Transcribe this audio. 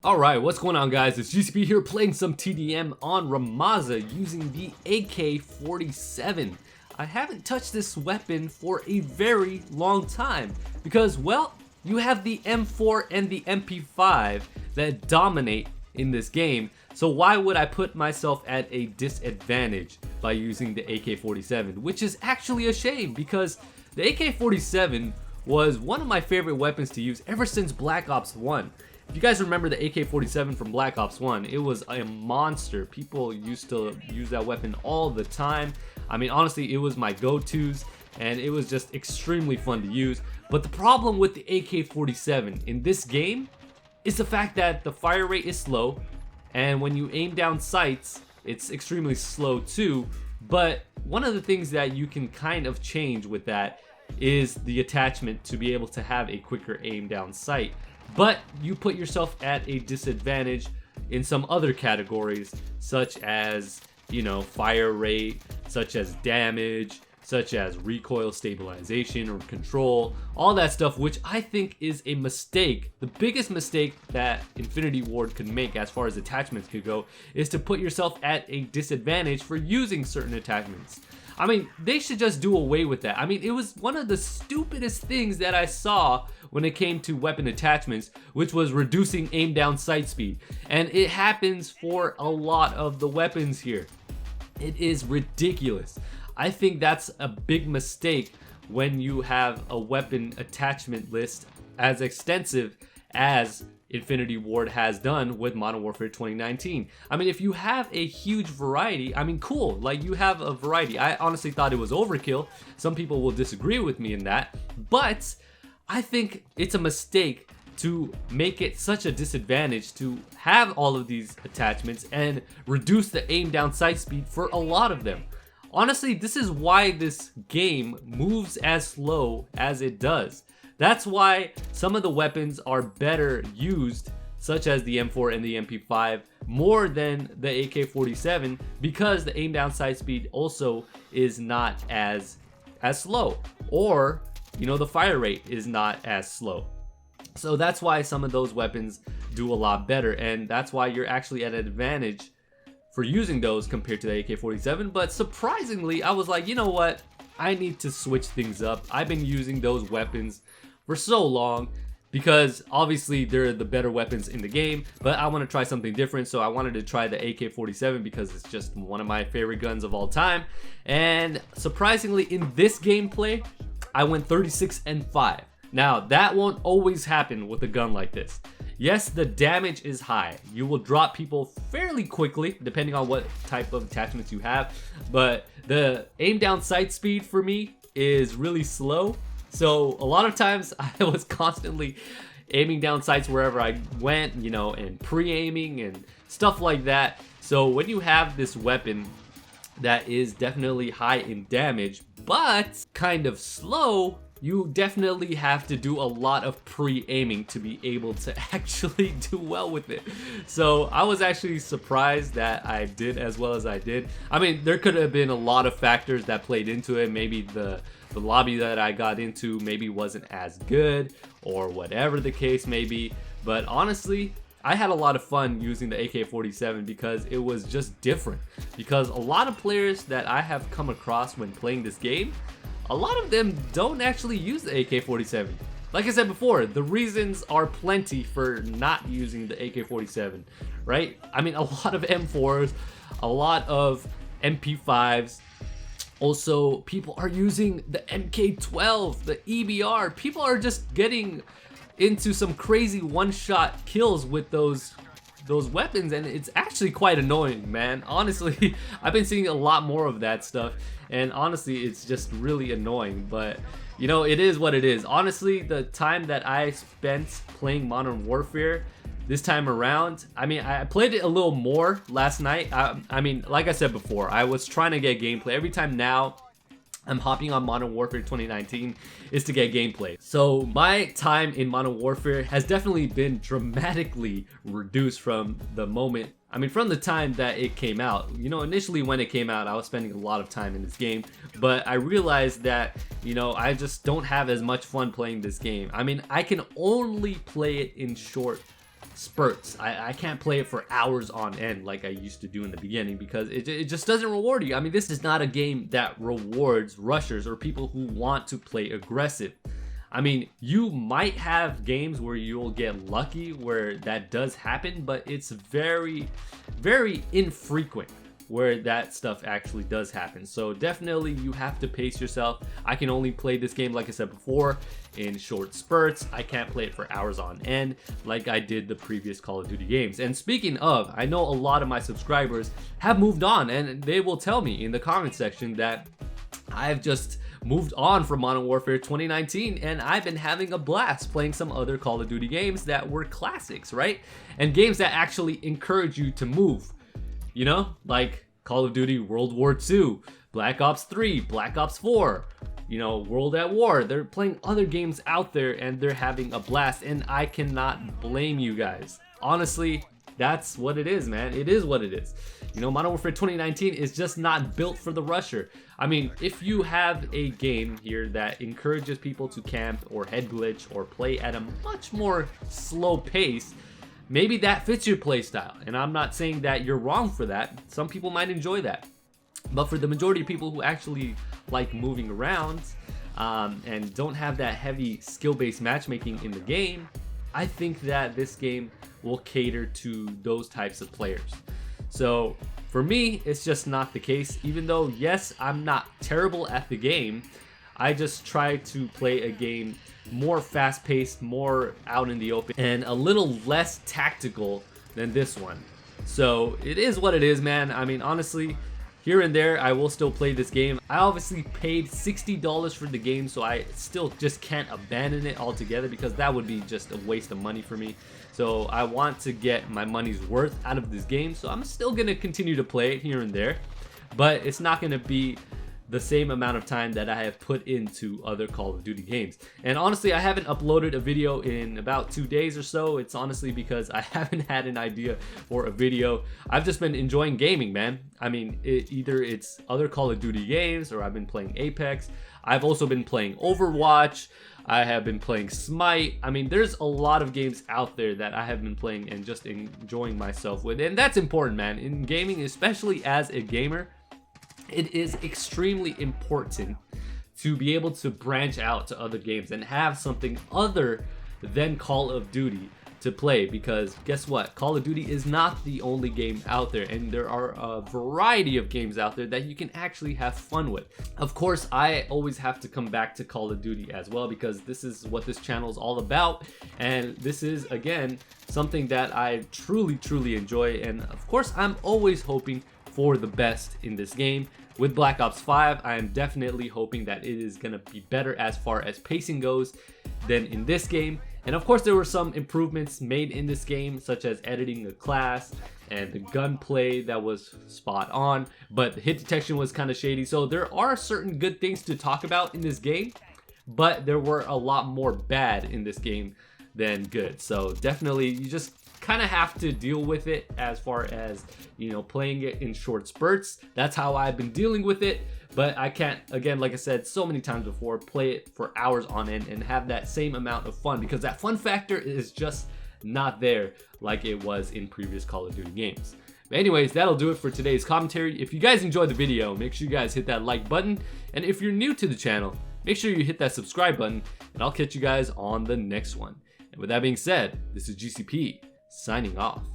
Alright, what's going on guys? It's GCP here playing some TDM on Rammaza using the AK-47. I haven't touched this weapon for a very long time because, well, you have the M4 and the MP5 that dominate in this game, so why would I put myself at a disadvantage by using the AK-47? Which is actually a shame because the AK-47 was one of my favorite weapons to use ever since Black Ops 1. If you guys remember the AK-47 from Black Ops 1, it was a monster. People used to use that weapon all the time. I mean, honestly, it was my go-tos, and it was just extremely fun to use. But the problem with the AK-47 in this game is the fact that the fire rate is slow, and when you aim down sights, it's extremely slow too. But one of the things that you can kind of change with that is the attachment to be able to have a quicker aim down sight. But you put yourself at a disadvantage in some other categories, such as, you know, fire rate, such as damage, such as recoil stabilization or control, all that stuff, which I think is a mistake. The biggest mistake that Infinity Ward could make as far as attachments could go is to put yourself at a disadvantage for using certain attachments. I mean, they should just do away with that. I mean, it was one of the stupidest things that I saw when it came to weapon attachments, which was reducing aim down sight speed. And it happens for a lot of the weapons here. It is ridiculous. I think that's a big mistake when you have a weapon attachment list as extensive as Infinity Ward has done with Modern Warfare 2019. I mean, if you have a huge variety, I mean, cool, like you have a variety. I honestly thought it was overkill. Some people will disagree with me in that, but I think it's a mistake to make it such a disadvantage to have all of these attachments and reduce the aim down sight speed for a lot of them. Honestly, this is why this game moves as slow as it does. That's why some of the weapons are better used, such as the M4 and the MP5, more than the AK-47, because the aim down sight speed also is not as slow, or, you know, the fire rate is not as slow. So that's why some of those weapons do a lot better, and that's why you're actually at an advantage for using those compared to the AK-47. But surprisingly, I was like, you know what? I need to switch things up. I've been using those weapons for so long because obviously they're the better weapons in the game, but I want to try something different. So I wanted to try the AK-47 because it's just one of my favorite guns of all time. And surprisingly, in this gameplay, I went 36-5. Now, that won't always happen with a gun like this. Yes, the damage is high. You will drop people fairly quickly, depending on what type of attachments you have. But the aim down sight speed for me is really slow. So a lot of times I was constantly aiming down sights wherever I went, you know, and pre-aiming and stuff like that. So when you have this weapon that is definitely high in damage, but kind of slow, you definitely have to do a lot of pre-aiming to be able to actually do well with it. So I was actually surprised that I did as well as I did. I mean, there could have been a lot of factors that played into it. Maybe the lobby that I got into maybe wasn't as good, or whatever the case may be. But honestly, I had a lot of fun using the AK-47 because it was just different. Because a lot of players that I have come across when playing this game, a lot of them don't actually use the AK-47. Like I said before, the reasons are plenty for not using the AK-47, right? I mean, a lot of M4s, a lot of MP5s. Also, people are using the MK12, the EBR. People are just getting into some crazy one-shot kills with those weapons, and it's actually quite annoying, man. Honestly, I've been seeing a lot more of that stuff, and honestly, it's just really annoying. But you know, it is what it is. Honestly, the time that I spent playing Modern Warfare this time around, I mean, I played it a little more last night. I mean, like I said before, I was trying to get gameplay. Every time now I'm hopping on Modern Warfare 2019 is to get gameplay. So my time in Modern Warfare has definitely been dramatically reduced from the moment, I mean, from the time that it came out. You know, initially when it came out, I was spending a lot of time in this game, but I realized that, you know, I just don't have as much fun playing this game. I mean, I can only play it in short spurts. I can't play it for hours on end like I used to do in the beginning because it just doesn't reward you. I mean, this is not a game that rewards rushers or people who want to play aggressive. I mean, you might have games where you'll get lucky where that does happen, but it's very, very infrequent where that stuff actually does happen. So definitely you have to pace yourself. I can only play this game, like I said before, in short spurts. I can't play it for hours on end like I did the previous Call of Duty games. And speaking of, I know a lot of my subscribers have moved on, and they will tell me in the comment section that I've just moved on from Modern Warfare 2019 and I've been having a blast playing some other Call of Duty games that were classics, right? And games that actually encourage you to move. You know, like Call of Duty World War II, Black Ops 3, Black Ops 4, you know, World at War. They're playing other games out there and they're having a blast, and I cannot blame you guys. Honestly, that's what it is, man. It is what it is. You know, Modern Warfare 2019 is just not built for the rusher. I mean, if you have a game here that encourages people to camp or head glitch or play at a much more slow pace, maybe that fits your playstyle, and I'm not saying that you're wrong for that. Some people might enjoy that. But for the majority of people who actually like moving around and don't have that heavy skill-based matchmaking in the game, I think that this game will cater to those types of players. So for me, it's just not the case. Even though, yes, I'm not terrible at the game, I just try to play a game more fast-paced, more out in the open, and a little less tactical than this one. So it is what it is, man. I mean, honestly, here and there, I will still play this game. I obviously paid $60 for the game, so I still just can't abandon it altogether because that would be just a waste of money for me. So I want to get my money's worth out of this game, so I'm still gonna continue to play it here and there, but it's not gonna be the same amount of time that I have put into other Call of Duty games. And honestly, I haven't uploaded a video in about 2 days or so. It's honestly because I haven't had an idea for a video. I've just been enjoying gaming, man. I mean, either it's other Call of Duty games or I've been playing Apex. I've also been playing Overwatch. I have been playing Smite. I mean, there's a lot of games out there that I have been playing and just enjoying myself with. And that's important, man. In gaming, especially as a gamer, it is extremely important to be able to branch out to other games and have something other than Call of Duty to play, because guess what? Call of Duty is not the only game out there, and there are a variety of games out there that you can actually have fun with. Of course, I always have to come back to Call of Duty as well because this is what this channel is all about, and this is, again, something that I truly enjoy. And of course, I'm always hoping for the best in this game. With Black Ops 5, I am definitely hoping that it is going to be better as far as pacing goes than in this game. And of course, there were some improvements made in this game, such as editing the class and the gunplay that was spot on, but the hit detection was kind of shady. So there are certain good things to talk about in this game, but there were a lot more bad in this game than good. So definitely, you just kind of have to deal with it as far as, you know, playing it in short spurts. That's how I've been dealing with it, but I can't, again, like I said so many times before, play it for hours on end and have that same amount of fun, because that fun factor is just not there like it was in previous Call of Duty games. But anyways, that'll do it for today's commentary. If you guys enjoyed the video, make sure you guys hit that like button, and if you're new to the channel, make sure you hit that subscribe button, and I'll catch you guys on the next one. And with that being said, this is GCP signing off.